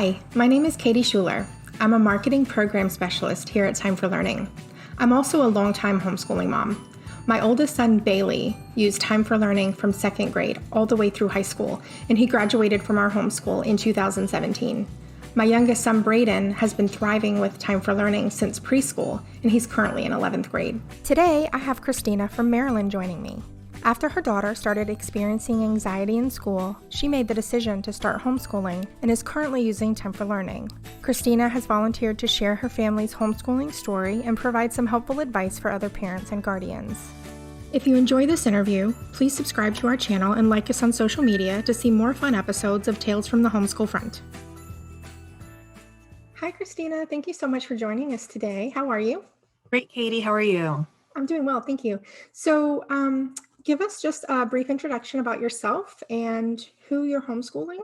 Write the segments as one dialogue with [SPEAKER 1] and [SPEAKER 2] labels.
[SPEAKER 1] Hi, my name is Katie Schuler. I'm a marketing program specialist here at Time4Learning. I'm also a longtime homeschooling mom. My oldest son, Bailey, used Time4Learning from second grade all the way through high school, and he graduated from our homeschool in 2017. My youngest son, Braden, has been thriving with Time4Learning since preschool, and he's currently in 11th grade. Today, I have Cristina from Maryland joining me. After her daughter started experiencing anxiety in school, she made the decision to start homeschooling and is currently using Time4Learning. Cristina has volunteered to share her family's homeschooling story and provide some helpful advice for other parents and guardians. If you enjoy this interview, please subscribe to our channel and like us on social media to see more fun episodes of Tales from the Homeschool Front. Hi, Cristina. Thank you so much for joining us today. How are you?
[SPEAKER 2] Great, Katie. How are you?
[SPEAKER 1] I'm doing well, thank you. So, give us just a brief introduction about yourself and who you're homeschooling.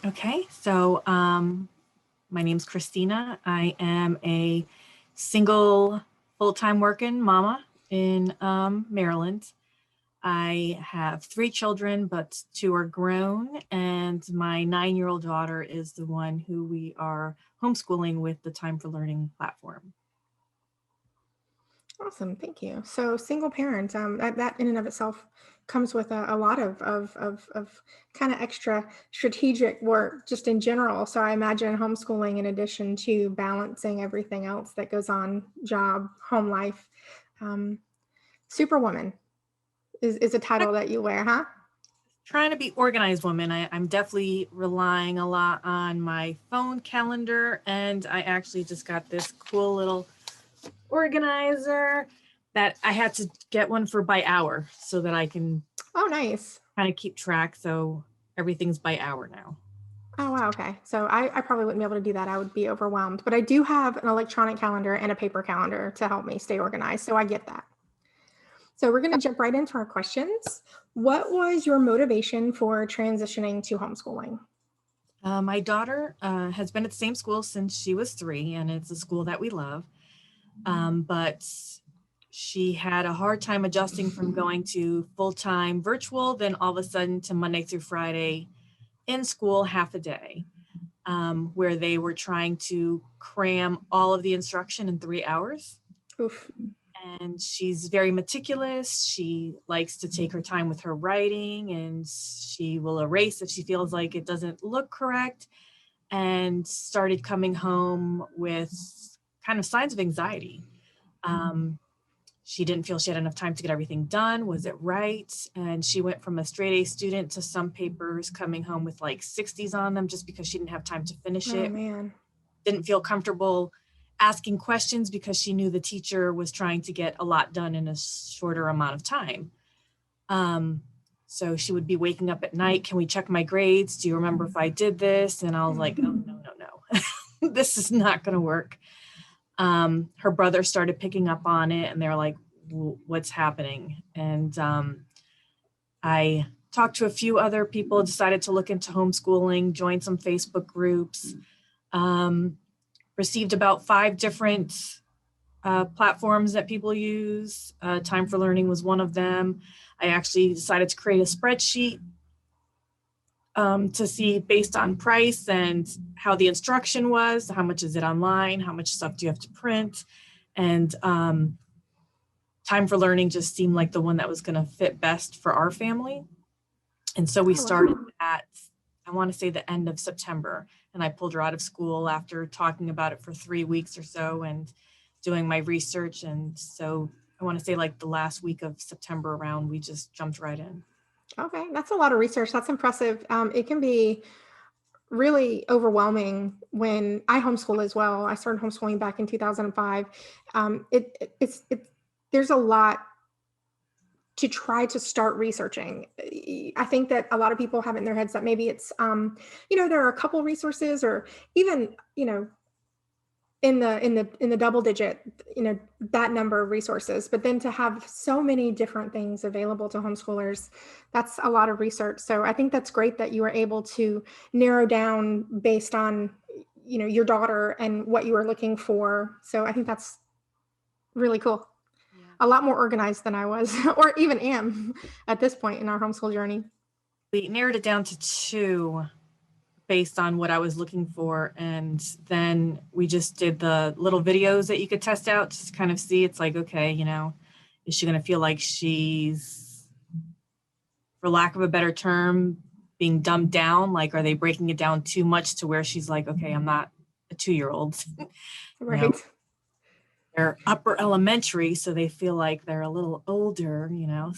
[SPEAKER 2] Okay, so my name's Cristina. I am a single full-time working mama in Maryland. I have 3 children, but 2 are grown, and my 9-year-old daughter is the one who we are homeschooling with the Time4Learning platform.
[SPEAKER 1] Awesome, thank you. So single parent, that in and of itself comes with a lot of kind of extra strategic work just in general. So I imagine homeschooling, in addition to balancing everything else that goes on, job, home life, Superwoman is a title that you wear, huh?
[SPEAKER 2] Trying to be organized woman. I'm definitely relying a lot on my phone calendar, and I actually just got this cool little organizer that I had to get one for by hour so that I can
[SPEAKER 1] nice
[SPEAKER 2] kind of keep track. So everything's by hour now.
[SPEAKER 1] Oh, wow. Okay. So I probably wouldn't be able to do that. I would be overwhelmed, but I do have an electronic calendar and a paper calendar to help me stay organized. So I get that. So we're going to jump right into our questions. What was your motivation for transitioning to homeschooling?
[SPEAKER 2] My daughter has been at the same school since she was 3, and it's a school that we love. But she had a hard time adjusting from going to full-time virtual, then all of a sudden to Monday through Friday in school half a day, where they were trying to cram all of the instruction in 3 hours.
[SPEAKER 1] Oof.
[SPEAKER 2] And she's very meticulous. She likes to take her time with her writing, and she will erase if she feels like it doesn't look correct, and started coming home with kind of signs of anxiety. She didn't feel she had enough time to get everything done. Was it right? And she went from a straight A student to some papers coming home with like 60s on them just because she didn't have time to finish it.
[SPEAKER 1] Man.
[SPEAKER 2] Didn't feel comfortable asking questions because she knew the teacher was trying to get a lot done in a shorter amount of time. So she would be waking up at night. Can we check my grades? Do you remember if I did this? And I was like, oh, no. This is not going to work. Her brother started picking up on it, and they're like, what's happening? And I talked to a few other people, decided to look into homeschooling, joined some Facebook groups, received about 5 different platforms that people use. Time4Learning was one of them. I actually decided to create a spreadsheet to see based on price and how the instruction was, how much is it online, how much stuff do you have to print, and Time4Learning just seemed like the one that was going to fit best for our family. And so we started at, I want to say, the end of September, and I pulled her out of school after talking about it for 3 weeks or so and doing my research. And so I want to say like the last week of September around, we just jumped right in.
[SPEAKER 1] Okay, that's a lot of research. That's impressive. It can be really overwhelming when I homeschool as well. I started homeschooling back in 2005. There's a lot to try to start researching. I think that a lot of people have it in their heads that maybe it's, there are a couple resources, or even, in the double digit, that number of resources, but then to have so many different things available to homeschoolers, that's a lot of research. So I think that's great that you were able to narrow down based on, your daughter and what you were looking for. So I think that's really cool. Yeah. A lot more organized than I was, or even am at this point in our homeschool journey.
[SPEAKER 2] We narrowed it down to 2 based on what I was looking for. And then we just did the little videos that you could test out just to kind of see. It's like, okay, you know, is she going to feel like she's, for lack of a better term, being dumbed down? Like, are they breaking it down too much to where she's like, okay, I'm not a 2-year-old. You know,
[SPEAKER 1] Right.
[SPEAKER 2] they're upper elementary, so they feel like they're a little older, you know.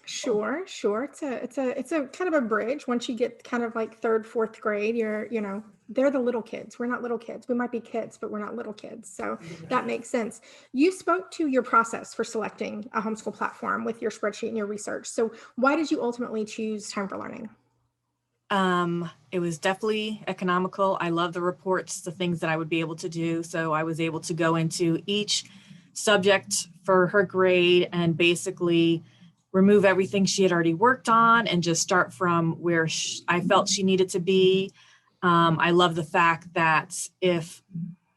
[SPEAKER 1] Sure, sure. It's a kind of a bridge. Once you get kind of like third, fourth grade, they're the little kids. We're not little kids. We might be kids, but we're not little kids. So that makes sense. You spoke to your process for selecting a homeschool platform with your spreadsheet and your research. So why did you ultimately choose Time for Learning?
[SPEAKER 2] It was definitely economical. I love the reports, the things that I would be able to do. So I was able to go into each subject for her grade and basically remove everything she had already worked on and just start from where I felt she needed to be. I love the fact that if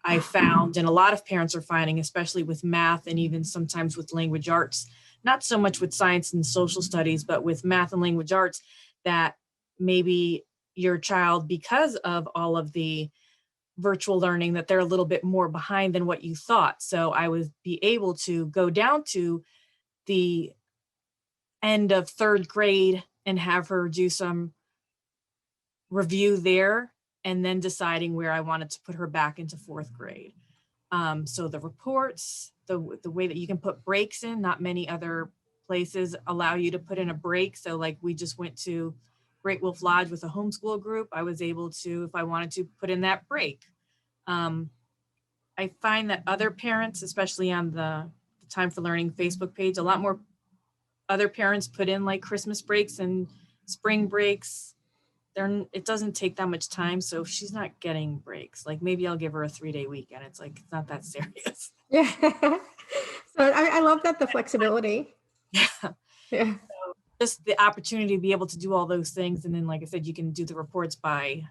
[SPEAKER 2] I found, and a lot of parents are finding, especially with math and even sometimes with language arts, not so much with science and social studies, but with math and language arts, that maybe your child, because of all of the virtual learning, that they're a little bit more behind than what you thought. So I would be able to go down to the end of third grade and have her do some review there and then deciding where I wanted to put her back into fourth grade. So the reports, the way that you can put breaks in, not many other places allow you to put in a break. So like we just went to Great Wolf Lodge with a homeschool group. I was able to, if I wanted to, put in that break. I find that other parents, especially on the Time for Learning Facebook page, a lot more other parents put in like Christmas breaks and spring breaks. It doesn't take that much time. So if she's not getting breaks, like maybe I'll give her a 3-day weekend. It's like, it's not that serious.
[SPEAKER 1] Yeah. So I love that, the flexibility.
[SPEAKER 2] Yeah.
[SPEAKER 1] Yeah.
[SPEAKER 2] Just the opportunity to be able to do all those things. And then, like I said, you can do the reports by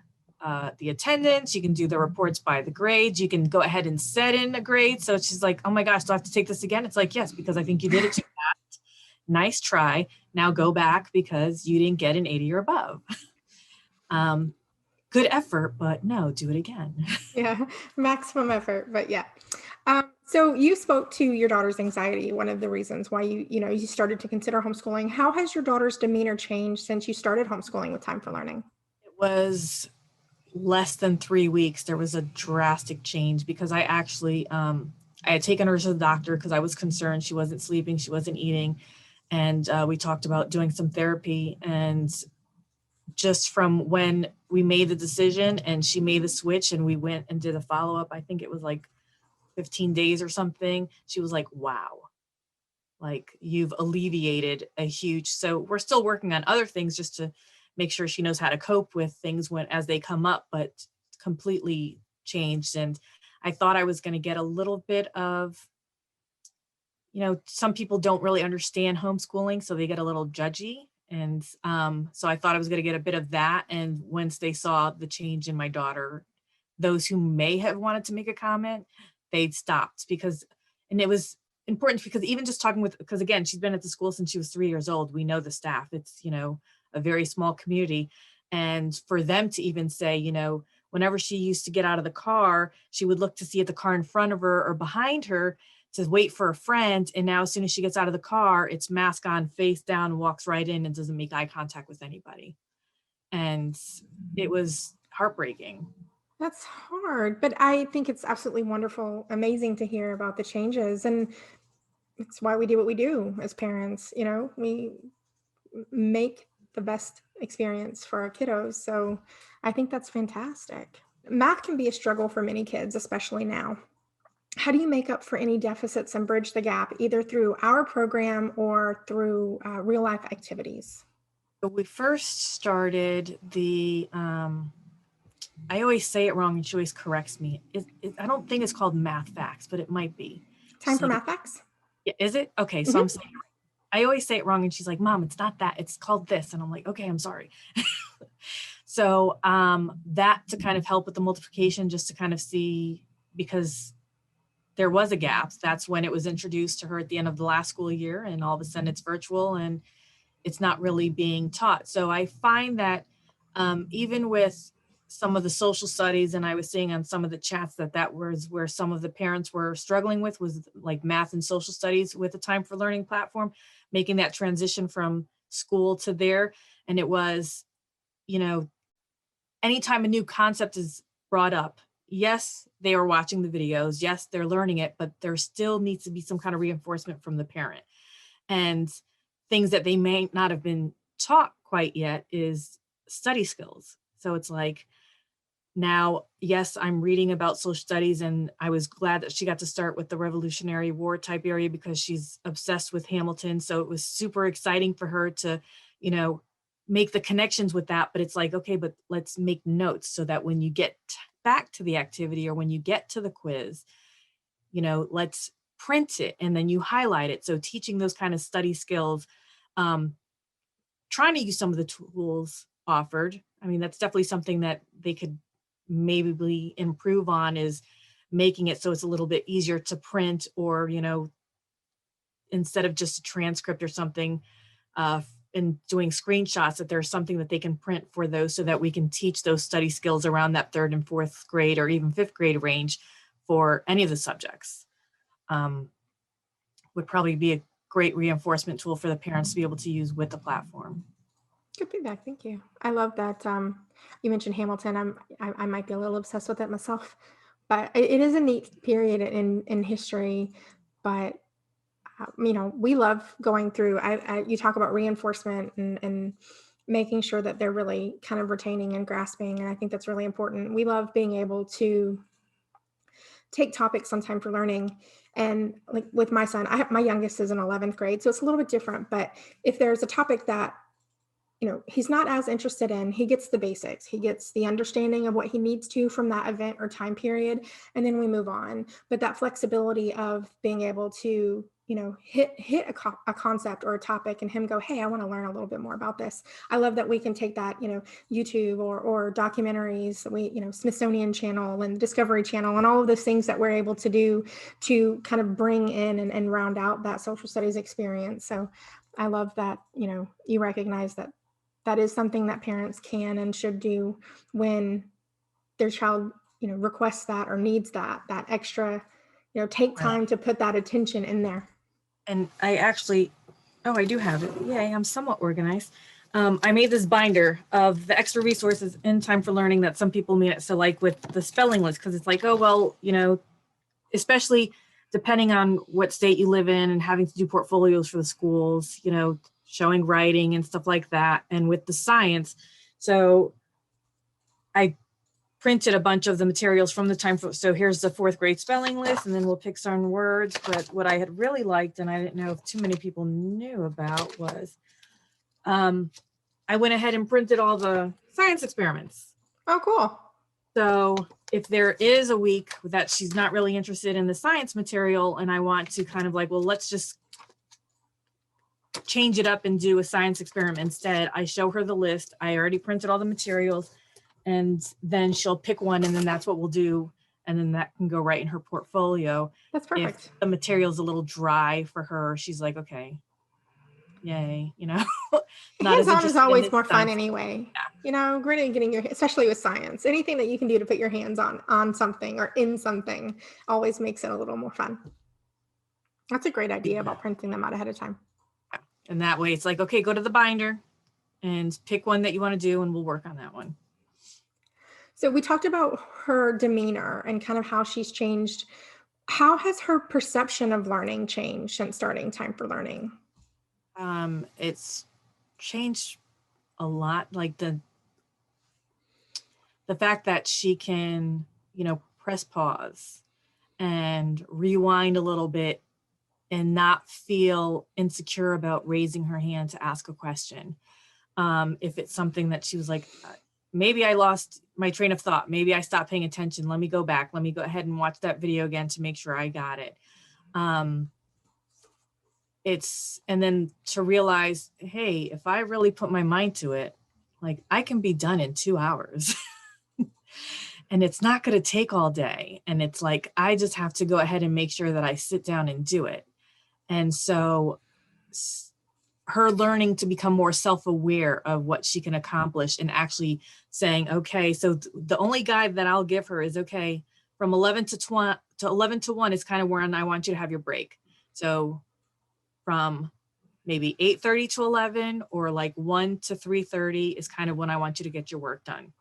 [SPEAKER 2] the attendance. You can do the reports by the grades. You can go ahead and set in a grade. So she's like, oh my gosh, do I have to take this again? It's like, yes, because I think you did it too fast. Nice try. Now go back because you didn't get an 80 or above. Good effort, but no, do it again.
[SPEAKER 1] Yeah. Maximum effort, but yeah. So you spoke to your daughter's anxiety, one of the reasons why you started to consider homeschooling. How has your daughter's demeanor changed since you started homeschooling with Time for Learning?
[SPEAKER 2] It was less than 3 weeks. There was a drastic change because I actually, I had taken her to the doctor because I was concerned she wasn't sleeping, she wasn't eating. And we talked about doing some therapy. And just from when we made the decision and she made the switch and we went and did a follow-up, I think it was like 15 days or something, she was like, wow, like you've alleviated a huge. So we're still working on other things just to make sure she knows how to cope with things as they come up, but completely changed. And I thought I was going to get a little bit of, some people don't really understand homeschooling, so they get a little judgy. And so I thought I was going to get a bit of that. And once they saw the change in my daughter, those who may have wanted to make a comment, they stopped and it was important because even just talking because again, she's been at the school since she was 3 years old. We know the staff. It's, a very small community. And for them to even say, whenever she used to get out of the car, she would look to see if the car in front of her or behind her to wait for a friend. And now as soon as she gets out of the car, it's mask on, face down, walks right in and doesn't make eye contact with anybody. And it was heartbreaking.
[SPEAKER 1] That's hard, but I think it's absolutely wonderful, amazing to hear about the changes. And it's why we do what we do as parents. We make the best experience for our kiddos. So I think that's fantastic. Math can be a struggle for many kids, especially now. How do you make up for any deficits and bridge the gap, either through our program or through real life activities?
[SPEAKER 2] We first started I always say it wrong and she always corrects me. I don't think it's called Math Facts, but it might be.
[SPEAKER 1] Time for
[SPEAKER 2] like,
[SPEAKER 1] Math Facts?
[SPEAKER 2] Yeah, is it? Okay, so I'm saying, I always say it wrong and she's like, Mom, it's not that, it's called this. And I'm like, okay, I'm sorry. So that to kind of help with the multiplication, just to kind of see, because there was a gap. That's when it was introduced to her at the end of the last school year, and all of a sudden it's virtual and it's not really being taught. So I find that even with some of the social studies, and I was seeing on some of the chats that was where some of the parents were struggling with, was like math and social studies with the Time4Learning platform, making that transition from school to there. And it was, you know, anytime a new concept is brought up, yes, they are watching the videos, yes, they're learning it, but there still needs to be some kind of reinforcement from the parent. And things that they may not have been taught quite yet is study skills. So it's like, now, yes, I'm reading about social studies, and I was glad that she got to start with the Revolutionary War type area because she's obsessed with Hamilton. So it was super exciting for her to, you know, make the connections with that. But it's like, okay, but let's make notes so that when you get back to the activity or when you get to the quiz, you know, let's print it and then you highlight it. So teaching those kind of study skills, trying to use some of the tools offered. I mean, that's definitely something that they could maybe improve on, is making it so it's a little bit easier to print, or, you know, instead of just a transcript or something, and doing screenshots, that there's something that they can print for those so that we can teach those study skills around that 3rd and 4th grade or even 5th grade range for any of the subjects. Would probably be a great reinforcement tool for the parents to be able to use with the platform.
[SPEAKER 1] Good feedback. Thank you. I love that you mentioned Hamilton. I might be a little obsessed with it myself, but it is a neat period in history. But you know, we love going through. You talk about reinforcement and making sure that they're really kind of retaining and grasping, and I think that's really important. We love being able to take topics on Time4Learning. And like with my son, my youngest is in 11th grade, so it's a little bit different. But if there's a topic that, you know, he's not as interested in, he gets the basics, he gets the understanding of what he needs to from that event or time period, and then we move on. But that flexibility of being able to, you know, hit a concept or a topic and him go, hey, I want to learn a little bit more about this. I love that we can take that, you know, YouTube or documentaries, you know, Smithsonian Channel and Discovery Channel and all of those things that we're able to do to kind of bring in and round out that social studies experience. So I love that, you know, you recognize that that is something that parents can and should do when their child, you know, requests that or needs that extra, you know, take time to put that attention in there.
[SPEAKER 2] And I actually, I do have it. Yay, I'm somewhat organized. I made this binder of the extra resources in Time4Learning that some people need. So like with the spelling list, because it's like, oh, well, you know, especially depending on what state you live in and having to do portfolios for the schools, you know, showing writing and stuff like that. And with the science, so I printed a bunch of the materials from the so here's the 4th grade spelling list, and then we'll pick some words. But what I had really liked, and I didn't know if too many people knew about, was I went ahead and printed all the science experiments.
[SPEAKER 1] Oh, cool.
[SPEAKER 2] So if there is a week that she's not really interested in the science material and I want to kind of like, well, let's just change it up and do a science experiment instead, I show her the list. I already printed all the materials, and then she'll pick one, and then that's what we'll do. And then that can go right in her portfolio.
[SPEAKER 1] That's perfect.
[SPEAKER 2] If the material's a little dry for her, she's like, okay, yay, you know.
[SPEAKER 1] Hands-on is always more fun anyway. Yeah. You know, really getting your, especially with science, anything that you can do to put your hands on something or in something always makes it a little more fun. That's a great idea about printing them out ahead of time.
[SPEAKER 2] And that way it's like, okay, go to the binder and pick one that you want to do, and we'll work on that one.
[SPEAKER 1] So we talked about her demeanor and kind of how she's changed. How has her perception of learning changed since starting Time4Learning?
[SPEAKER 2] It's changed a lot. Like the fact that she can, you know, press pause and rewind a little bit and not feel insecure about raising her hand to ask a question. If it's something that she was like, maybe I lost my train of thought, maybe I stopped paying attention, let me go back, let me go ahead and watch that video again to make sure I got it. And then to realize, hey, if I really put my mind to it, like I can be done in 2 hours. And it's not going to take all day. And it's like, I just have to go ahead and make sure that I sit down and do it. And so her learning to become more self-aware of what she can accomplish and actually saying, okay, so the only guide that I'll give her is, okay, from 11 to 20 to 11 to 1 is kind of where I want you to have your break. So from maybe 8:30 to 11, or like 1 to 3:30 is kind of when I want you to get your work done.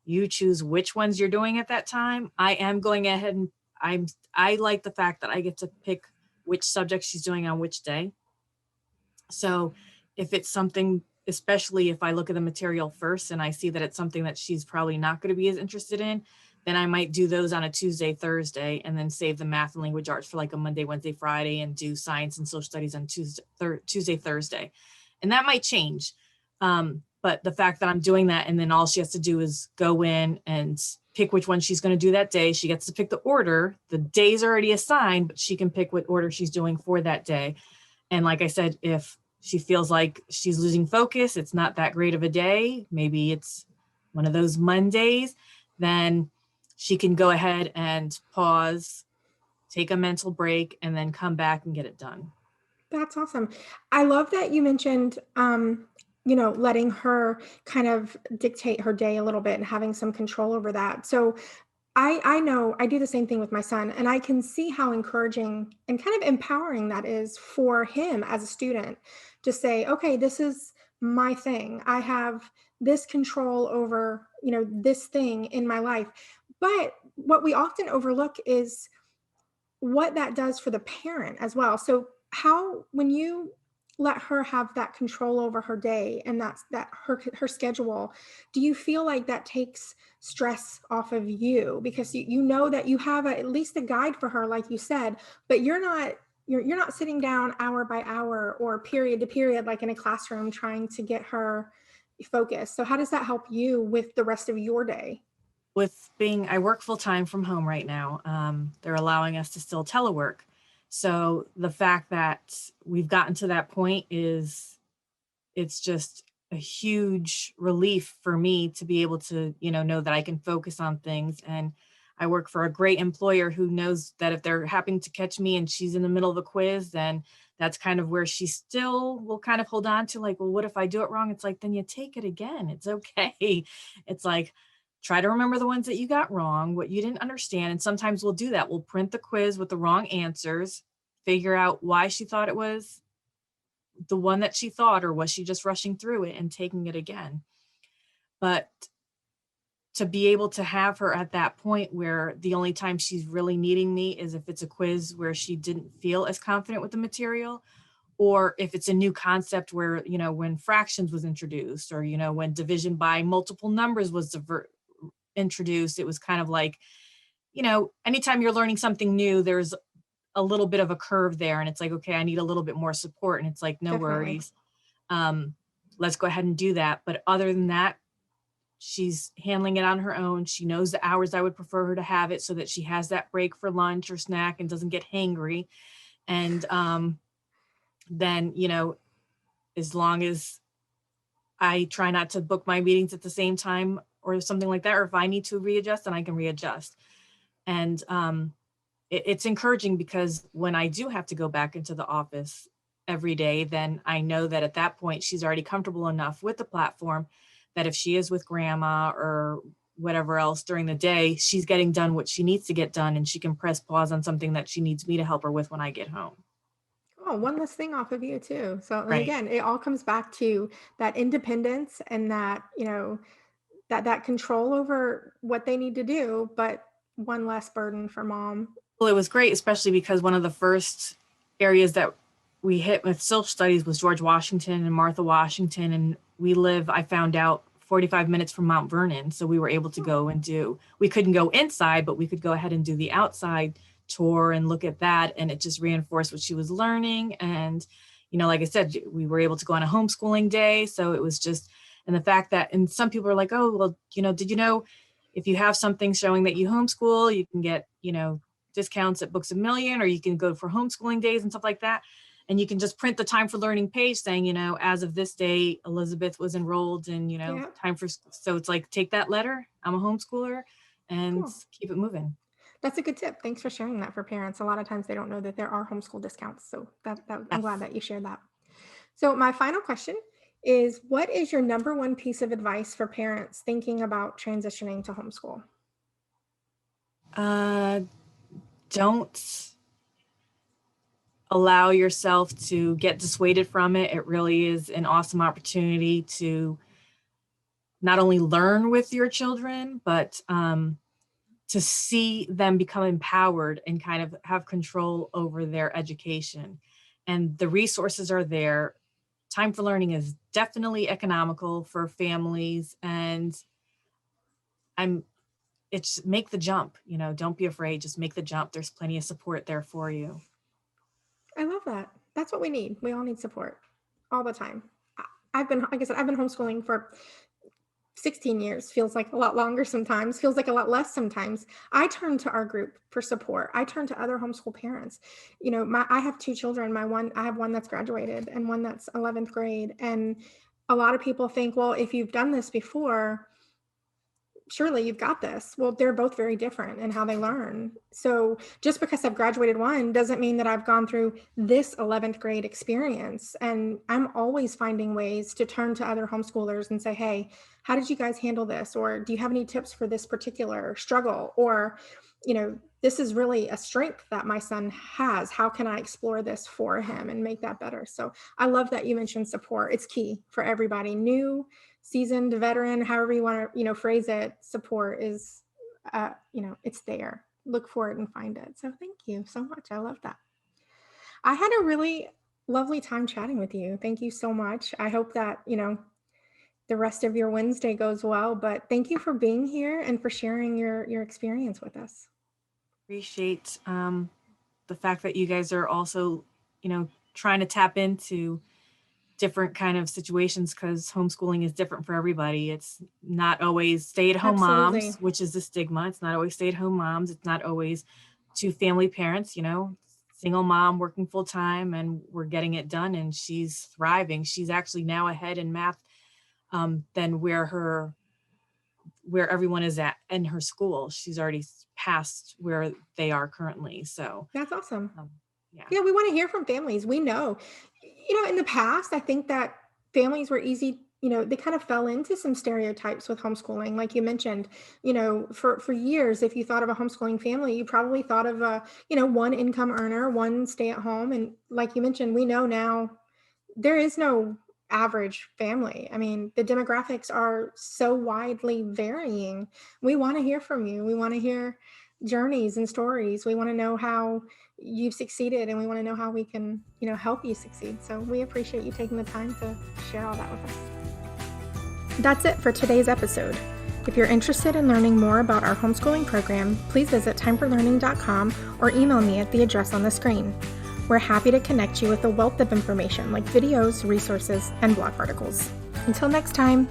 [SPEAKER 2] You choose which ones you're doing at that time. I am going ahead and I like the fact that I get to pick which subject she's doing on which day. So if it's something, especially if I look at the material first and I see that it's something that she's probably not going to be as interested in, then I might do those on a Tuesday, Thursday, and then save the math and language arts for like a Monday, Wednesday, Friday, and do science and social studies on Tuesday, Thursday. And that might change. But the fact that I'm doing that, and then all she has to do is go in and pick which one she's going to do that day. She gets to pick the order. The day's already assigned, but she can pick what order she's doing for that day. And like I said, if she feels like she's losing focus, it's not that great of a day, maybe it's one of those Mondays, then she can go ahead and pause, take a mental break, and then come back and get it done.
[SPEAKER 1] That's awesome. I love that you mentioned, letting her kind of dictate her day a little bit and having some control over that. So I know I do the same thing with my son, and I can see how encouraging and kind of empowering that is for him as a student to say, okay, this is my thing. I have this control over, this thing in my life. But what we often overlook is what that does for the parent as well. So how when you let her have that control over her day and that her schedule, do you feel like that takes stress off of you because you know that you have at least a guide for her like you said, but you're not sitting down hour by hour or period to period like in a classroom trying to get her focused. So how does that help you with the rest of your day?
[SPEAKER 2] With being, I work full time from home right now. They're allowing us to still telework. So the fact that we've gotten to that point is, it's just a huge relief for me to be able to, know that I can focus on things. And I work for a great employer who knows that if they're happening to catch me and she's in the middle of a quiz, then that's kind of where she still will kind of hold on to, like, well, what if I do it wrong? It's like, then you take it again. It's okay. It's like, try to remember the ones that you got wrong, what you didn't understand. And sometimes we'll do that. We'll print the quiz with the wrong answers, figure out why she thought it was the one that she thought, or was she just rushing through it and taking it again. But to be able to have her at that point where the only time she's really needing me is if it's a quiz where she didn't feel as confident with the material, or if it's a new concept where, when fractions was introduced, or, when division by multiple numbers was introduced, it was kind of like, anytime you're learning something new, there's a little bit of a curve there, and it's like, okay, I need a little bit more support, and it's like, no
[SPEAKER 1] Definitely.
[SPEAKER 2] worries. um let's go ahead and do that. But other than that, she's handling it on her own. She knows the hours I would prefer her to have it, so that she has that break for lunch or snack and doesn't get hangry. And then, as long as I try not to book my meetings at the same time or something like that, or if I need to readjust, then I can readjust. And it's encouraging, because when I do have to go back into the office every day, then I know that at that point she's already comfortable enough with the platform that if she is with grandma or whatever else during the day, she's getting done what she needs to get done, and she can press pause on something that she needs me to help her with when I get home.
[SPEAKER 1] Oh, one less thing off of you too. So, and
[SPEAKER 2] Right.
[SPEAKER 1] again, it all comes back to that independence and that, that control over what they need to do, but one less burden for mom.
[SPEAKER 2] Well, it was great, especially because one of the first areas that we hit with social studies was George Washington and Martha Washington. And I found out, 45 minutes from Mount Vernon. So we were able to go and we couldn't go inside, but we could go ahead and do the outside tour and look at that. And it just reinforced what she was learning. And, like I said, we were able to go on a homeschooling day. So it was just, and the fact that, and some people are like, oh, well, did you know if you have something showing that you homeschool, you can get, discounts at Books a Million, or you can go for homeschooling days and stuff like that. And you can just print the Time for Learning page saying, as of this day, Elizabeth was enrolled in,
[SPEAKER 1] Yeah,
[SPEAKER 2] so it's like, take that letter, I'm a homeschooler, and
[SPEAKER 1] cool.
[SPEAKER 2] keep it moving.
[SPEAKER 1] That's a good tip. Thanks for sharing that for parents. A lot of times they don't know that there are homeschool discounts. So that I'm glad
[SPEAKER 2] Yes.
[SPEAKER 1] that you shared that. So my final question is, what is your number one piece of advice for parents thinking about transitioning to homeschool?
[SPEAKER 2] Uh, don't allow yourself to get dissuaded from it. It really is an awesome opportunity to not only learn with your children, but to see them become empowered and kind of have control over their education. And the resources are there. Time for Learning is definitely economical for families, and I'm it's make the jump, don't be afraid, just make the jump. There's plenty of support there for you.
[SPEAKER 1] I love that. That's what we need. We all need support all the time. I've been, like I said, I've been homeschooling for 16 years. Feels like a lot longer sometimes, feels like a lot less sometimes. I turn to our group for support. I turn to other homeschool parents. I have two children. I have one that's graduated and one that's 11th grade. And a lot of people think, well, if you've done this before, surely you've got this. Well, they're both very different in how they learn. So just because I've graduated one doesn't mean that I've gone through this 11th grade experience. And I'm always finding ways to turn to other homeschoolers and say, hey, how did you guys handle this? Or do you have any tips for this particular struggle? Or, this is really a strength that my son has. How can I explore this for him and make that better? So I love that you mentioned support. It's key for everybody. New, seasoned, veteran, however you want to, phrase it, support is, it's there. Look for it and find it. So thank you so much. I love that. I had a really lovely time chatting with you. Thank you so much. I hope that, the rest of your Wednesday goes well, but thank you for being here and for sharing your experience with us.
[SPEAKER 2] Appreciate the fact that you guys are also, trying to tap into different kind of situations, because homeschooling is different for everybody. It's not always stay-at-home
[SPEAKER 1] Absolutely.
[SPEAKER 2] moms, which is the stigma. It's not always stay-at-home moms. It's not always two family parents, single mom working full time, and we're getting it done, and she's thriving. She's actually now ahead in math than where everyone is at in her school. She's already past where they are currently. So
[SPEAKER 1] That's awesome.
[SPEAKER 2] yeah.
[SPEAKER 1] Yeah, we want to hear from families. We know, in the past, I think that families were easy, they kind of fell into some stereotypes with homeschooling. Like you mentioned, for years, if you thought of a homeschooling family, you probably thought of one income earner, one stay at home. And like you mentioned, we know now there is no average family. I mean, the demographics are so widely varying. We want to hear from you. We want to hear journeys and stories. We want to know how you've succeeded, and we want to know how we can, help you succeed. So we appreciate you taking the time to share all that with us. That's it for today's episode. If you're interested in learning more about our homeschooling program, please visit time4learning.com or email me at the address on the screen. We're happy to connect you with a wealth of information like videos, resources, and blog articles. Until next time.